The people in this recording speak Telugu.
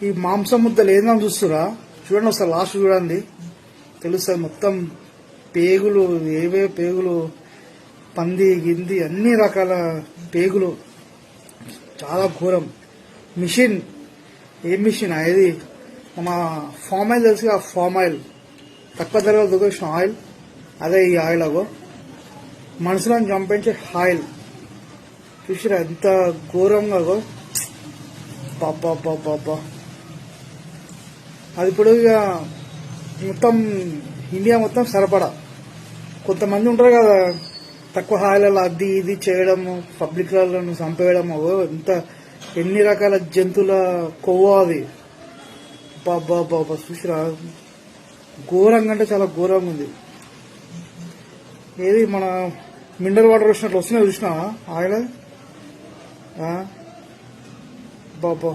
ఈ మాంసం ముద్దలు ఏందని చూస్తురా? చూడండి ఒకసారి లాస్ట్ చూడండి, తెలుస్తుంది మొత్తం. పేగులు, ఏవే పేగులు, పంది గింది అన్ని రకాల పేగులు, చాలా ఘోరం. మిషన్, ఏం మిషన్ ఇది? మన ఫామ్ ఆయిల్ తెలుసు, ఆ ఫామ్ ఆయిల్ తక్కువ ధరలో దొరికిన ఆయిల్, అదే ఈ ఆయిల్. అగో మనుషులను చంపించే ఆయిల్ చూసిరా ఎంత ఘోరంగా. అగో పాపా పాపా, అది ఇప్పుడు ఇక మొత్తం ఇండియా మొత్తం సరిపడా. కొంతమంది ఉంటారు కదా తక్కువ హాయిలలో అది ఇది చేయడము, పబ్లిక్లను చంపేయడము. ఎంత ఎన్ని రకాల జంతువుల కొవ్వు అది. బాబా బాబా చూసిరా, ఘోరంగా అంటే చాలా ఘోరంగా ఉంది. ఏది మన మినరల్ వాటర్ వచ్చినట్లు వస్తున్నాయి, చూసినా ఆయిల్ బాబా.